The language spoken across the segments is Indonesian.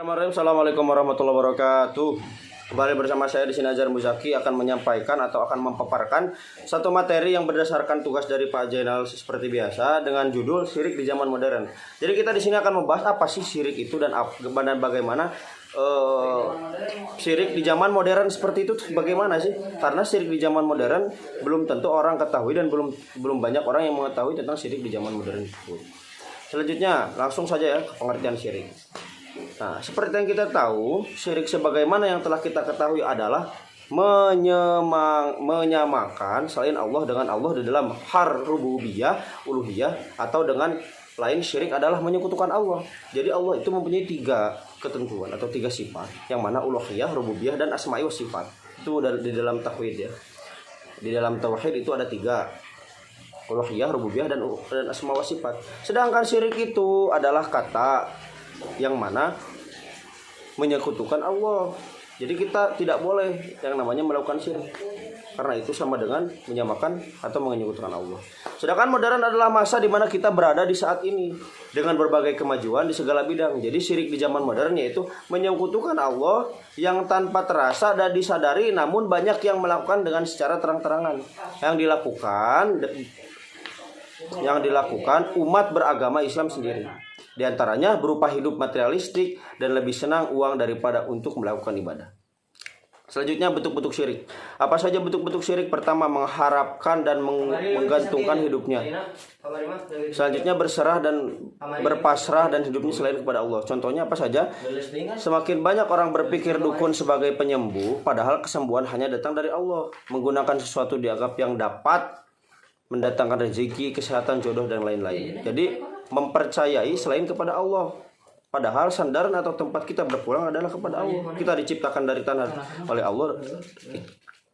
Assalamualaikum warahmatullahi wabarakatuh. Kembali bersama saya di sini Azhar Muzaki akan menyampaikan atau akan memaparkan satu materi yang berdasarkan tugas dari Pak Jainal seperti biasa dengan judul Syirik di Zaman Modern. Jadi kita di sini akan membahas apa sih syirik itu dan bagaimana syirik di zaman modern seperti itu bagaimana sih? Karena syirik di zaman modern belum tentu orang ketahui dan belum banyak orang yang mengetahui tentang syirik di zaman modern tersebut. Selanjutnya langsung saja ya ke pengertian syirik. Nah, seperti yang kita tahu, syirik sebagaimana yang telah kita ketahui adalah menyamakan selain Allah dengan Allah di dalam rububiyah, uluhiyah, atau dengan lain syirik adalah menyekutukan Allah. Jadi Allah itu mempunyai 3 ketentuan atau 3 sifat, yang mana uluhiyah, rububiyah, dan asma'i wa sifat. Itu di dalam tauhid ya. Di dalam tauhid itu ada 3. Uluhiyah, rububiyah, dan asma' wa sifat. Sedangkan syirik itu adalah kata yang mana menyekutukan Allah. Jadi kita tidak boleh yang namanya melakukan syirik, karena itu sama dengan menyamakan atau menyekutukan Allah. Sedangkan modern adalah masa di mana kita berada di saat ini dengan berbagai kemajuan di segala bidang. Jadi syirik di zaman modern yaitu menyekutukan Allah yang tanpa terasa dan disadari, namun banyak yang melakukan dengan secara terang-terangan. Yang dilakukan umat beragama Islam sendiri. Di antaranya berupa hidup materialistik dan lebih senang uang daripada untuk melakukan ibadah. Selanjutnya bentuk-bentuk syirik. Apa saja bentuk-bentuk syirik? Pertama, mengharapkan dan menggantungkan hidupnya. Selanjutnya berserah dan berpasrah dan hidupnya selain kepada Allah. Contohnya apa saja? Semakin banyak orang berpikir dukun sebagai penyembuh, padahal kesembuhan hanya datang dari Allah. Menggunakan sesuatu dianggap yang dapat mendatangkan rezeki, kesehatan, jodoh, dan lain-lain. Jadi mempercayai selain kepada Allah, padahal sandaran atau tempat kita berpulang adalah kepada Allah. Kita diciptakan dari tanah oleh Allah,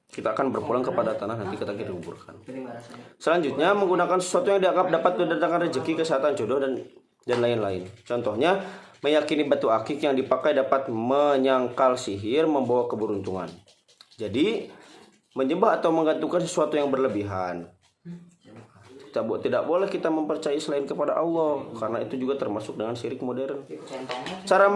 kita akan berpulang kepada tanah nanti kita dikuburkan. Selanjutnya menggunakan sesuatu yang dianggap dapat mendatangkan rezeki, kesehatan, jodoh, dan lain-lain. Contohnya meyakini batu akik yang dipakai dapat menyangkal sihir, membawa keberuntungan. Jadi menyembah atau menggantungkan sesuatu yang berlebihan. Tidak boleh kita mempercayai selain kepada Allah, karena itu juga termasuk dengan syirik modern. Cara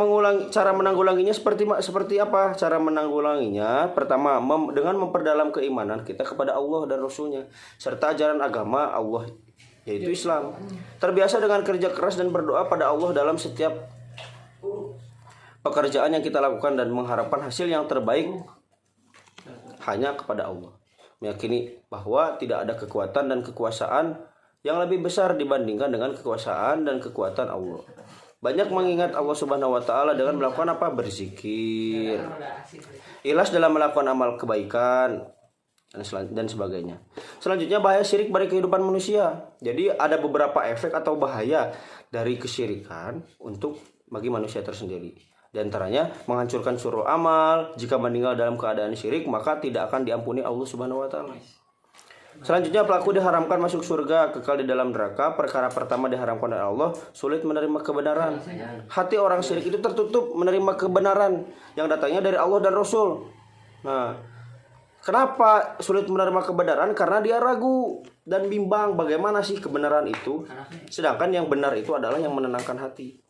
menanggulanginya seperti apa? Cara menanggulanginya pertama dengan memperdalam keimanan kita kepada Allah dan Rasulnya serta ajaran agama Allah yaitu Islam. Terbiasa dengan kerja keras dan berdoa pada Allah dalam setiap pekerjaan yang kita lakukan dan mengharapkan hasil yang terbaik hanya kepada Allah. Meyakini bahwa tidak ada kekuatan dan kekuasaan yang lebih besar dibandingkan dengan kekuasaan dan kekuatan Allah. Banyak mengingat Allah Subhanahu wa taala dengan melakukan apa? Berzikir. Ikhlas dalam melakukan amal kebaikan dan sebagainya. Selanjutnya bahaya syirik bagi kehidupan manusia. Jadi ada beberapa efek atau bahaya dari kesyirikan bagi manusia tersendiri. Di antaranya menghancurkan seluruh amal. Jika meninggal dalam keadaan syirik, maka tidak akan diampuni Allah Subhanahu wa taala. Selanjutnya pelaku diharamkan masuk surga, kekal di dalam neraka. Perkara pertama diharamkan oleh Allah, sulit menerima kebenaran. Hati orang syirik itu tertutup menerima kebenaran yang datangnya dari Allah dan Rasul. Nah, kenapa sulit menerima kebenaran? Karena dia ragu dan bimbang bagaimana sih kebenaran itu. Sedangkan yang benar itu adalah yang menenangkan hati.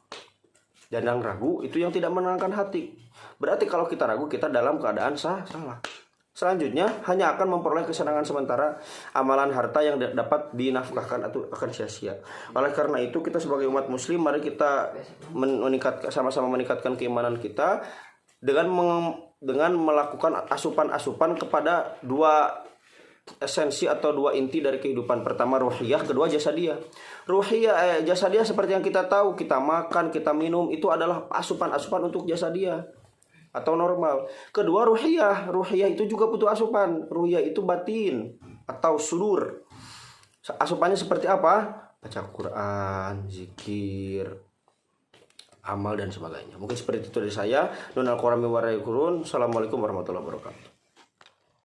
Dan yang ragu itu yang tidak menenangkan hati. Berarti kalau kita ragu, kita dalam keadaan salah. Selanjutnya hanya akan memperoleh kesenangan sementara, amalan harta yang dapat dinafkahkan atau akan sia-sia. Oleh karena itu kita sebagai umat muslim, mari kita sama-sama meningkatkan keimanan kita dengan melakukan asupan-asupan kepada 2 esensi atau 2 inti dari kehidupan. Pertama ruhiyah, kedua jasadiyah. Jasadiyah seperti yang kita tahu, kita makan, kita minum, itu adalah asupan-asupan untuk jasadiyah atau normal. Kedua ruhiyah itu juga butuh asupan. Ruhiyah itu batin atau sudur. Asupannya seperti apa? Baca Quran, zikir, amal, dan sebagainya. Mungkin seperti itu dari saya. Assalamualaikum warahmatullahi wabarakatuh.